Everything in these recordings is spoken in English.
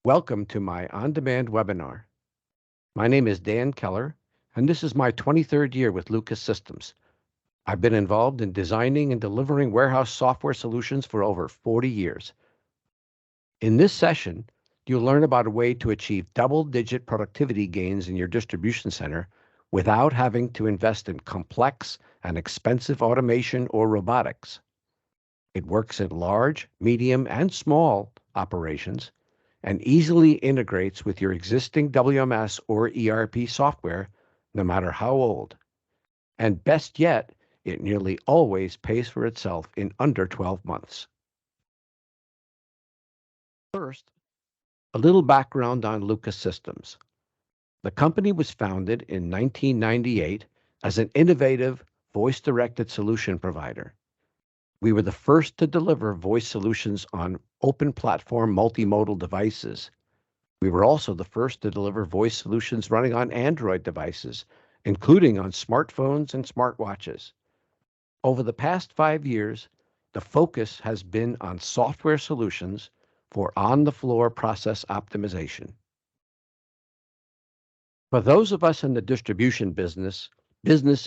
Welcome to my on-demand webinar. My name is Dan Keller, and this is my 23rd year with Lucas Systems. I've been involved in designing and delivering warehouse software solutions for over 40 years. In this session, you'll learn about a way to achieve double-digit productivity gains in your distribution center without having to invest in complex and expensive automation or robotics. It works in large, medium, and small operations and easily integrates with your existing WMS or ERP software, no matter how old. And best yet, it nearly always pays for itself in under 12 months. First, a little background on Lucas Systems. The company was founded in 1998 as an innovative voice-directed solution provider. We were the first to deliver voice solutions on open platform multimodal devices. We were also the first to deliver voice solutions running on Android devices, including on smartphones and smartwatches. Over the past 5 years, the focus has been on software solutions for on-the-floor process optimization. For those of us in the distribution business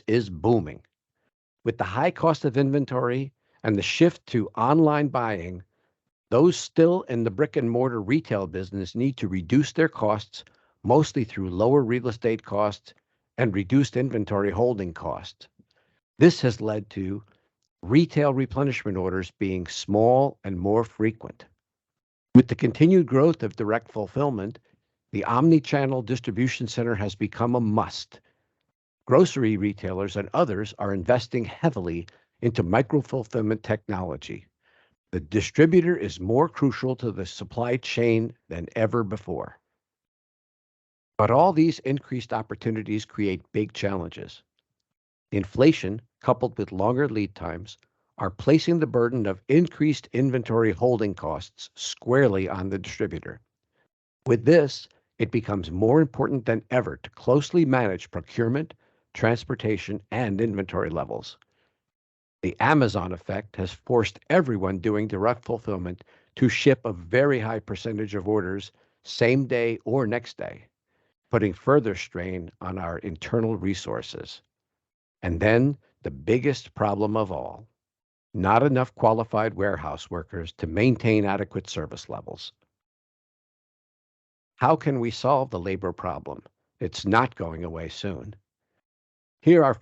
is booming. With the high cost of inventory and the shift to online buying, those still in the brick-and-mortar retail business need to reduce their costs, mostly through lower real estate costs and reduced inventory holding costs. This has led to retail replenishment orders being small and more frequent. With the continued growth of direct fulfillment, the omni-channel distribution center has become a must. Grocery retailers and others are investing heavily into micro-fulfillment technology. The distributor is more crucial to the supply chain than ever before. But all these increased opportunities create big challenges. Inflation, coupled with longer lead times, are placing the burden of increased inventory holding costs squarely on the distributor. With this, it becomes more important than ever to closely manage procurement, transportation, and inventory levels. The Amazon effect has forced everyone doing direct fulfillment to ship a very high percentage of orders same day or next day, putting further strain on our internal resources. And then the biggest problem of all, not enough qualified warehouse workers to maintain adequate service levels. How can we solve the labor problem? It's not going away soon. Here are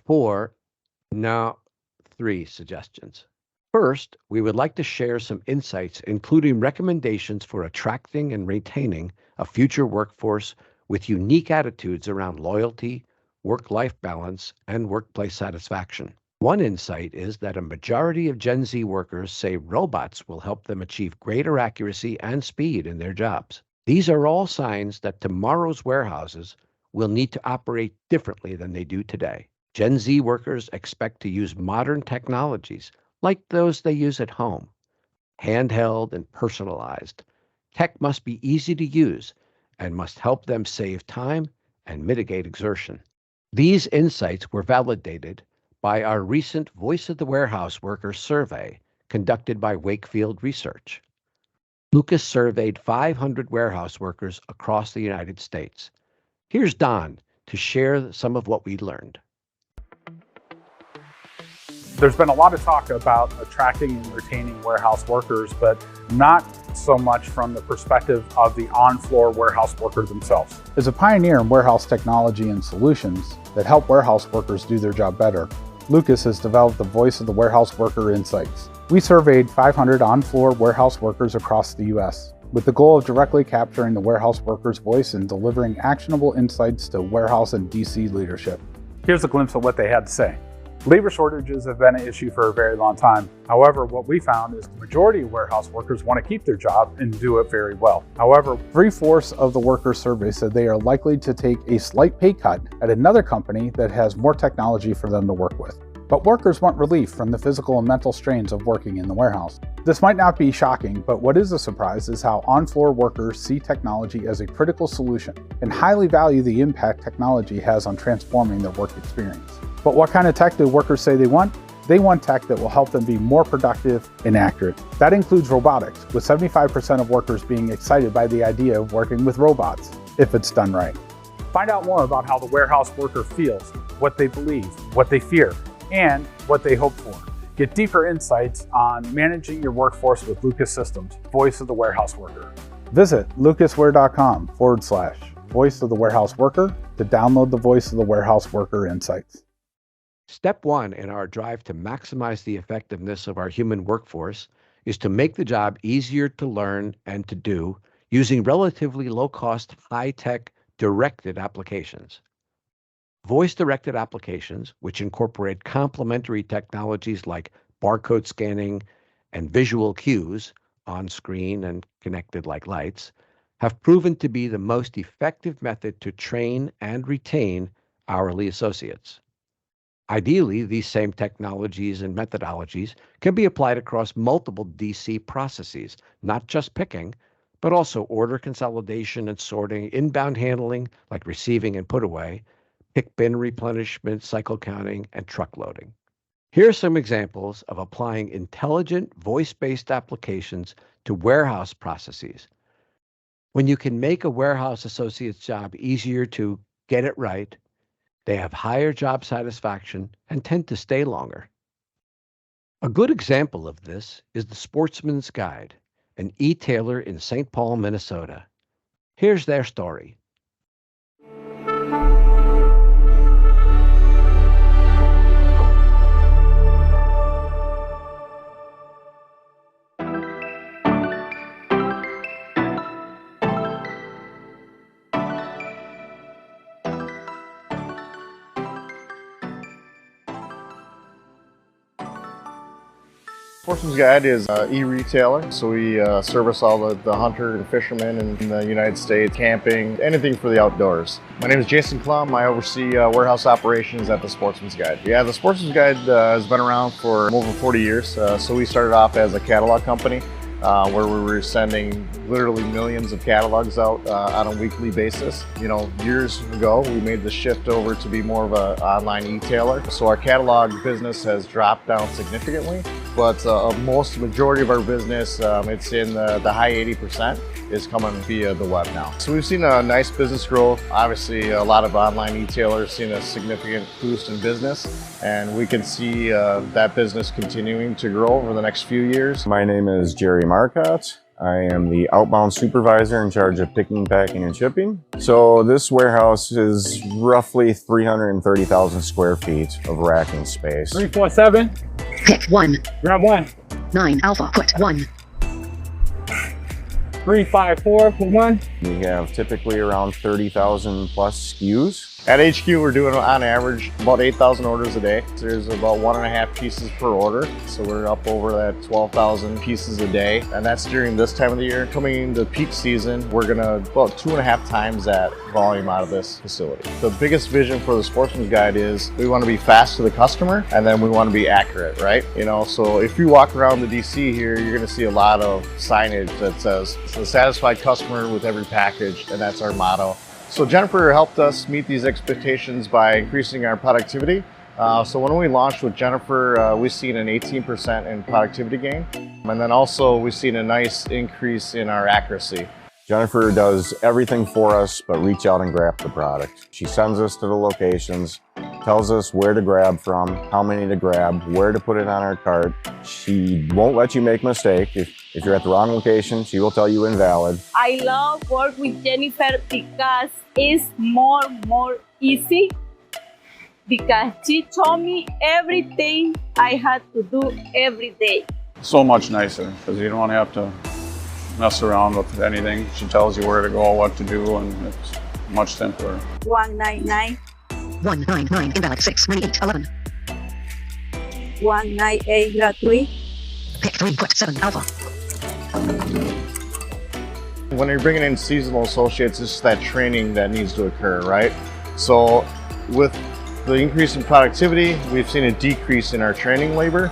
3 suggestions. First, we would like to share some insights, including recommendations for attracting and retaining a future workforce with unique attitudes around loyalty, work-life balance, and workplace satisfaction. One insight is that a majority of Gen Z workers say robots will help them achieve greater accuracy and speed in their jobs. These are all signs that tomorrow's warehouses will need to operate differently than they do today. Gen Z workers expect to use modern technologies like those they use at home, handheld and personalized. Tech must be easy to use and must help them save time and mitigate exertion. These insights were validated by our recent Voice of the Warehouse Worker survey conducted by Wakefield Research. Lucas surveyed 500 warehouse workers across the United States. Here's Don to share some of what we learned. There's been a lot of talk about attracting and retaining warehouse workers, but not so much from the perspective of the on-floor warehouse worker themselves. As a pioneer in warehouse technology and solutions that help warehouse workers do their job better, Lucas has developed the Voice of the Warehouse Worker Insights. We surveyed 500 on-floor warehouse workers across the U.S. with the goal of directly capturing the warehouse worker's voice and delivering actionable insights to warehouse and DC leadership. Here's a glimpse of what they had to say. Labor shortages have been an issue for a very long time. However, what we found is the majority of warehouse workers want to keep their job and do it very well. However, 3/4 of the workers surveyed said they are likely to take a slight pay cut at another company that has more technology for them to work with. But workers want relief from the physical and mental strains of working in the warehouse. This might not be shocking, but what is a surprise is how on-floor workers see technology as a critical solution and highly value the impact technology has on transforming their work experience. But what kind of tech do workers say they want? they want tech that will help them be more productive and accurate. That includes robotics, with 75% of workers being excited by the idea of working with robots, if it's done right. Find out more about how the warehouse worker feels, what they believe, what they fear, and what they hope for. Get deeper insights on managing your workforce with Lucas Systems, Voice of the Warehouse Worker. Visit lucasware.com/Voice of the Warehouse Worker to download the Voice of the Warehouse Worker insights. Step one in our drive to maximize the effectiveness of our human workforce is to make the job easier to learn and to do using relatively low-cost, high-tech, directed applications. Voice-directed applications, which incorporate complementary technologies like barcode scanning and visual cues on screen and connected like lights, have proven to be the most effective method to train and retain hourly associates. Ideally, these same technologies and methodologies can be applied across multiple DC processes, not just picking, but also order consolidation and sorting, inbound handling like receiving and put away, pick bin replenishment, cycle counting, and truck loading. Here are some examples of applying intelligent voice-based applications to warehouse processes. When you can make a warehouse associate's job easier to get it right, they have higher job satisfaction and tend to stay longer. A good example of this is the Sportsman's Guide, an e-tailer in St. Paul, Minnesota. Here's their story. Sportsman's Guide is an e-retailer, so we service all the hunter and fishermen in the United States, camping, anything for the outdoors. My name is Jason Klum. I oversee warehouse operations at the Sportsman's Guide. Yeah, the Sportsman's Guide has been around for over 40 years, so we started off as a catalog company where we were sending literally millions of catalogs out on a weekly basis. You know, years ago, we made the shift over to be more of an online e-tailer. So our catalog business has dropped down significantly, but majority of our business, it's in the high 80%, is coming via the web now. So we've seen a nice business growth. Obviously, a lot of online e-tailers seen a significant boost in business, and we can see that business continuing to grow over the next few years. My name is Jerry Marcotte. I am the outbound supervisor in charge of picking, packing, and shipping. So this warehouse is roughly 330,000 square feet of racking space. 347. Pick 1. Grab 1. 9 Alpha. Put 1. 354. Put 1. We have typically around 30,000 plus SKUs. At HQ, we're doing on average about 8,000 orders a day. There's about 1.5 pieces per order. So we're up over that 12,000 pieces a day. And that's during this time of the year. Coming into peak season, we're gonna about 2.5 times that volume out of this facility. The biggest vision for the Sportsman's Guide is we wanna be fast to the customer, and then we wanna be accurate, right? You know, so if you walk around the DC here, you're gonna see a lot of signage that says, "The satisfied customer with every package," and that's our motto. So Jennifer helped us meet these expectations by increasing our productivity. So when we launched with Jennifer, we've seen an 18% in productivity gain. And then also we've seen a nice increase in our accuracy. Jennifer does everything for us but reach out and grab the product. She sends us to the locations, tells us where to grab from, how many to grab, where to put it on our cart. She won't let you make a mistake. If you're at the wrong location, she will tell you invalid. I love work with Jennifer because it's more easy, because she told me everything I had to do every day. So much nicer because you don't have to mess around with anything. She tells you where to go, what to do, and it's much simpler. 199. 199. Invalid. 6. 98. 11. 198. Grab 3. Pick 3. Put 7 Alpha. When you're bringing in seasonal associates, it's just that training that needs to occur, right? So with the increase in productivity, we've seen a decrease in our training labor,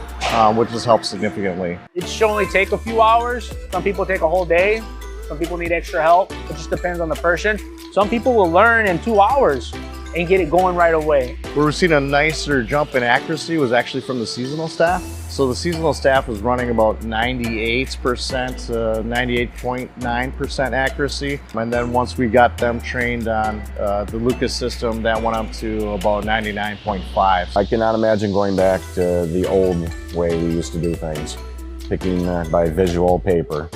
which has helped significantly. It should only take a few hours. Some people take a whole day. Some people need extra help. It just depends on the person. Some people will learn in 2 hours. and get it going right away. Where we've seen a nicer jump in accuracy was actually from the seasonal staff. So the seasonal staff was running about 98%, 98.9% accuracy. And then once we got them trained on the Lucas system, that went up to about 99.5. I cannot imagine going back to the old way we used to do things, picking by visual paper.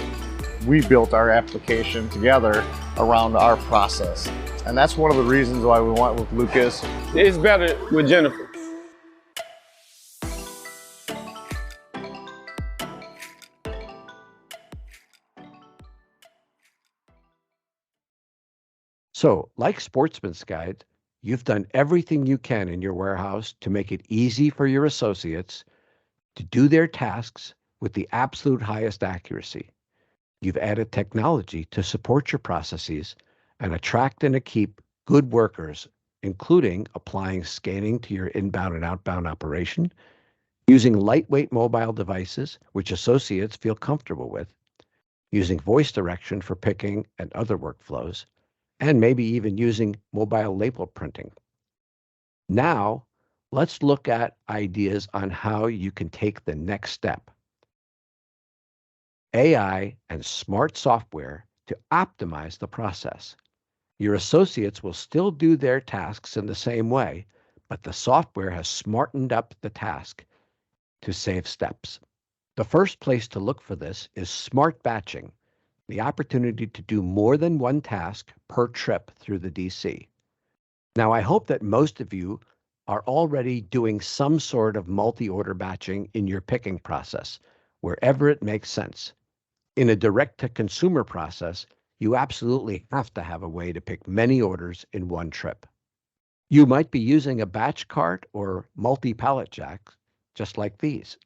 We built our application together around our process. And that's one of the reasons why we went with Lucas. It's better with Jennifer. So, like Sportsman's Guide, you've done everything you can in your warehouse to make it easy for your associates to do their tasks with the absolute highest accuracy. You've added technology to support your processes and attract and keep good workers, including applying scanning to your inbound and outbound operation, using lightweight mobile devices, which associates feel comfortable with, using voice direction for picking and other workflows, and maybe even using mobile label printing. Now, let's look at ideas on how you can take the next step. AI and smart software to optimize the process. Your associates will still do their tasks in the same way, but the software has smartened up the task to save steps. The first place to look for this is smart batching, the opportunity to do more than one task per trip through the DC. Now, I hope that most of you are already doing some sort of multi-order batching in your picking process, wherever it makes sense. In a direct-to-consumer process, you absolutely have to have a way to pick many orders in one trip. You might be using a batch cart or multi-pallet jacks, just like these.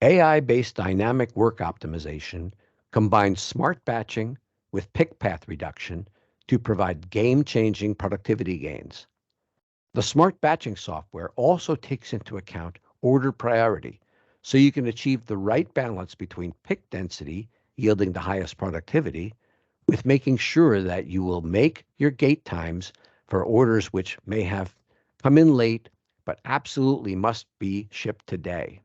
AI-based dynamic work optimization combines smart batching with pick path reduction to provide game-changing productivity gains. The smart batching software also takes into account order priority, so you can achieve the right balance between pick density, yielding the highest productivity, with making sure that you will make your gate times for orders which may have come in late but absolutely must be shipped today.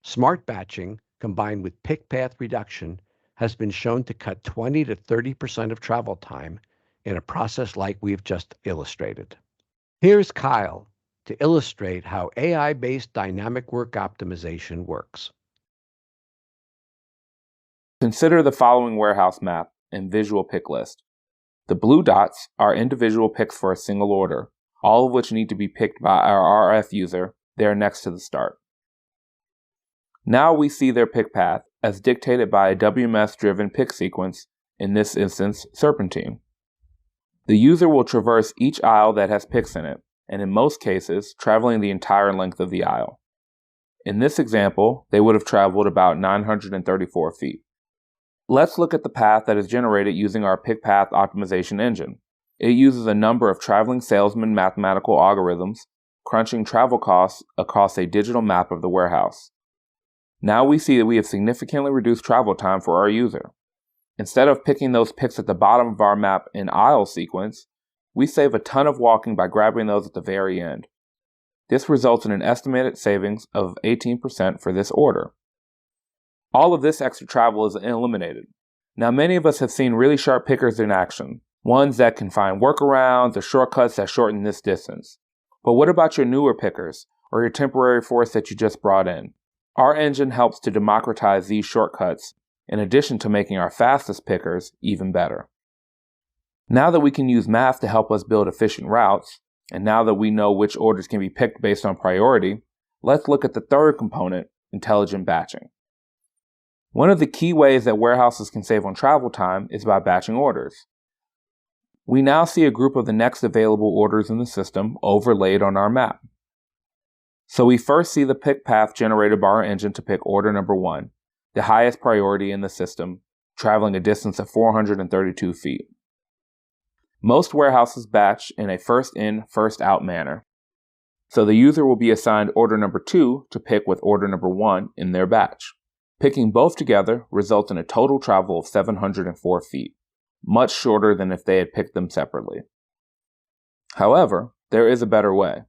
Smart batching combined with pick path reduction has been shown to cut 20 to 30% of travel time in a process like we've just illustrated. Here's Kyle to illustrate how AI-based dynamic work optimization works. Consider the following warehouse map and visual pick list. The blue dots are individual picks for a single order, all of which need to be picked by our RF user there next to the start. Now we see their pick path as dictated by a WMS-driven pick sequence, in this instance, Serpentine. The user will traverse each aisle that has picks in it, and in most cases, traveling the entire length of the aisle. In this example, they would have traveled about 934 feet. Let's look at the path that is generated using our pick path optimization engine. It uses a number of traveling salesman mathematical algorithms, crunching travel costs across a digital map of the warehouse. Now we see that we have significantly reduced travel time for our user. Instead of picking those picks at the bottom of our map in aisle sequence, we save a ton of walking by grabbing those at the very end. This results in an estimated savings of 18% for this order. All of this extra travel is eliminated. Now many of us have seen really sharp pickers in action, ones that can find workarounds or shortcuts that shorten this distance. But what about your newer pickers or your temporary force that you just brought in? Our engine helps to democratize these shortcuts, in addition to making our fastest pickers even better. Now that we can use math to help us build efficient routes, and now that we know which orders can be picked based on priority, let's look at the third component, intelligent batching. One of the key ways that warehouses can save on travel time is by batching orders. We now see a group of the next available orders in the system overlaid on our map. So we first see the pick path generated by our engine to pick order number 1, the highest priority in the system, traveling a distance of 432 feet. Most warehouses batch in a first in, first out manner. So the user will be assigned order number 2 to pick with order number 1 in their batch. Picking both together results in a total travel of 704 feet, much shorter than if they had picked them separately. However, there is a better way.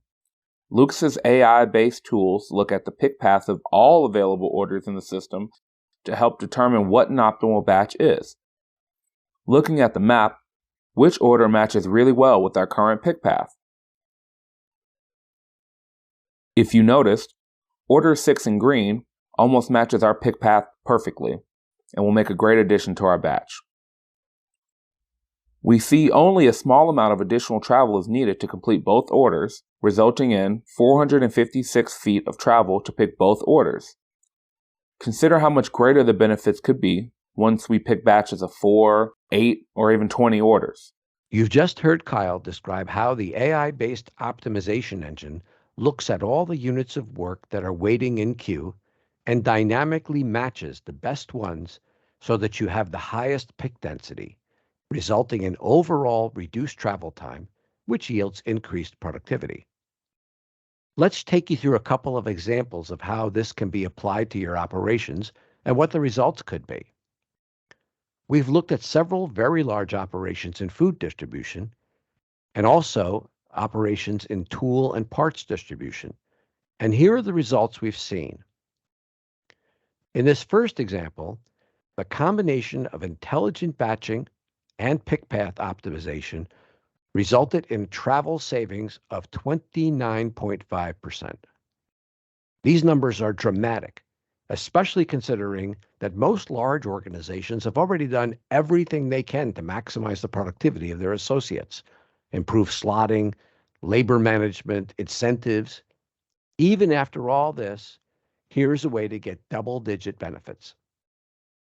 Lucas's AI-based tools look at the pick path of all available orders in the system to help determine what an optimal batch is. Looking at the map, which order matches really well with our current pick path? If you noticed, order 6 in green almost matches our pick path perfectly and will make a great addition to our batch. We see only a small amount of additional travel is needed to complete both orders, resulting in 456 feet of travel to pick both orders. Consider how much greater the benefits could be once we pick batches of 4, 8, or even 20 orders. You've just heard Kyle describe how the AI-based optimization engine looks at all the units of work that are waiting in queue and dynamically matches the best ones so that you have the highest pick density, resulting in overall reduced travel time, which yields increased productivity. Let's take you through a couple of examples of how this can be applied to your operations and what the results could be. We've looked at several very large operations in food distribution and also operations in tool and parts distribution. And here are the results we've seen. In this first example, the combination of intelligent batching and pick path optimization resulted in travel savings of 29.5%. These numbers are dramatic, especially considering that most large organizations have already done everything they can to maximize the productivity of their associates, improve slotting, labor management, incentives. Even after all this, here's a way to get double-digit benefits.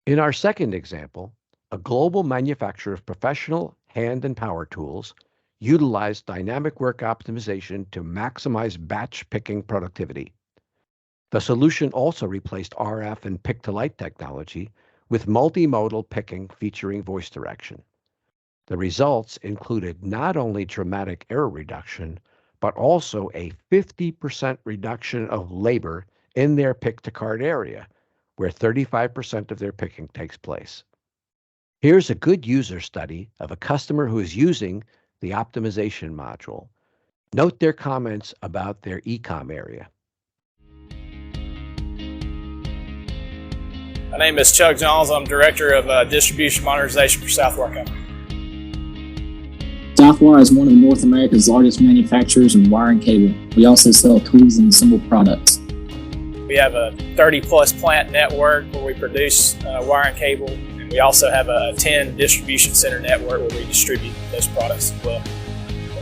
In our second example, a global manufacturer of professional hand and power tools utilized dynamic work optimization to maximize batch picking productivity. The solution also replaced RF and pick-to-light technology with multimodal picking featuring voice direction. The results included not only dramatic error reduction, but also a 50% reduction of labor in their pick-to-cart area, where 35% of their picking takes place. Here's a good user study of a customer who is using the optimization module. Note their comments about their e-com area. My name is Chuck Jones. I'm Director of Distribution Modernization for Southwire Company. Southwire is one of North America's largest manufacturers of wire and cable. We also sell tools and assembled products. We have a 30-plus plant network where we produce wire and cable, and we also have a 10 distribution center network where we distribute those products as well.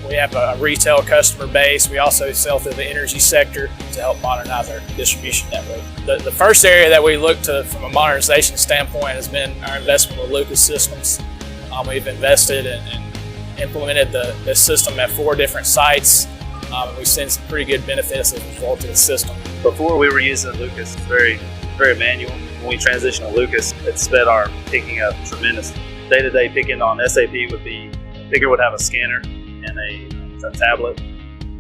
We have a retail customer base. We also sell through the energy sector to help modernize our distribution network. The first area that we look to from a modernization standpoint has been our investment with Lucas Systems. We've invested and implemented the system at 4 different sites. We've seen some pretty good benefits as a result of the system. Before we were using Lucas, very manual. When we transitioned to Lucas, it sped our picking up tremendously. Day-to-day picking on SAP would be, Picker would have a scanner and a tablet.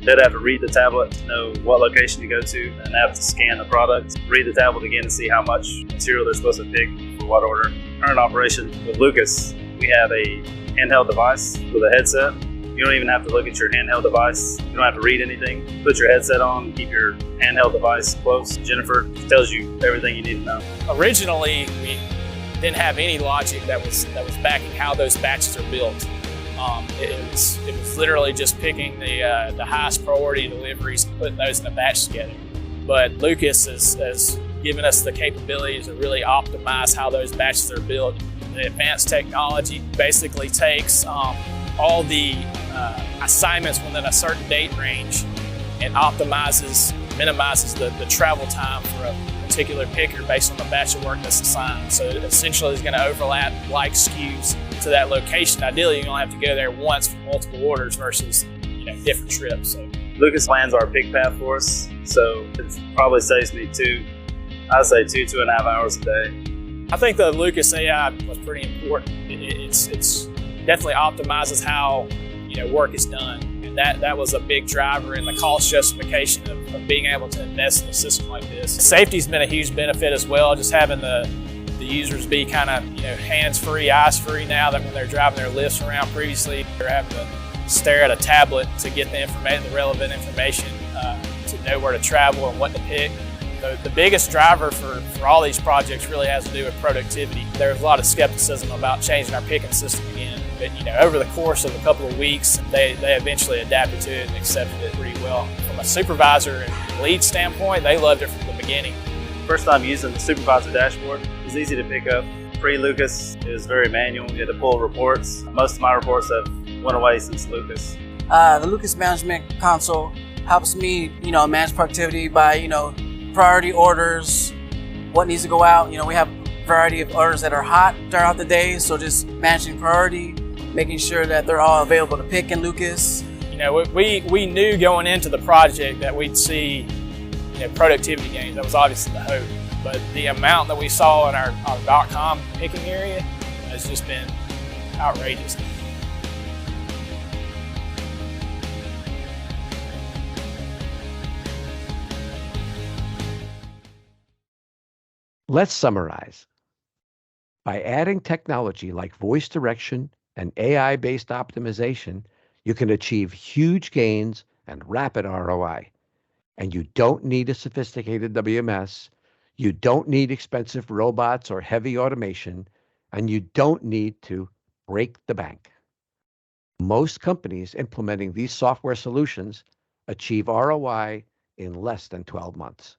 They'd have to read the tablet to know what location to go to and have to scan the product, read the tablet again to see how much material they're supposed to pick for what order. Current operation with Lucas, we have a handheld device with a headset. You don't even have to look at your handheld device. You don't have to read anything. Put your headset on, keep your handheld device close. Jennifer tells you everything you need to know. Originally, we didn't have any logic that was backing how those batches are built. It was literally just picking the highest priority deliveries and putting those in a batch together. But Lucas has given us the capability to really optimize how those batches are built. The advanced technology basically takes all the assignments within a certain date range and minimizes the travel time for a particular picker based on the batch of work that's assigned. So essentially it's going to overlap like SKUs to that location. Ideally, you don't have to go there once for multiple orders versus different trips. So Lucas plans our pick path for us, so it probably saves me 2.5 hours a day. I think the Lucas AI was pretty important. It's definitely optimizes how work is done, and that was a big driver in the cost justification of being able to invest in a system like this. Safety's been a huge benefit as well, just having the users be kind of hands-free, eyes-free now that when they're driving their lifts around. Previously they're having to stare at a tablet to get the information, the relevant information, to know where to travel and what to pick. The biggest driver for all these projects really has to do with productivity. There's a lot of skepticism about changing our picking system again, but over the course of a couple of weeks, they eventually adapted to it and accepted it pretty well. From a supervisor and lead standpoint, they loved it from the beginning. First time using the supervisor dashboard, it was easy to pick up. Pre-Lucas, it was very manual. You had to pull reports. Most of my reports have went away since Lucas. The Lucas Management Console helps me, manage productivity by, priority orders, what needs to go out. We have a variety of orders that are hot throughout the day, so just managing priority, making sure that they're all available to pick in Lucas. We knew going into the project that we'd see productivity gains. That was obviously the hope. But the amount that we saw in our .com picking area has just been outrageous. Let's summarize. By adding technology like voice direction and AI-based optimization, you can achieve huge gains and rapid ROI. And you don't need a sophisticated WMS, you don't need expensive robots or heavy automation, and you don't need to break the bank. Most companies implementing these software solutions achieve ROI in less than 12 months.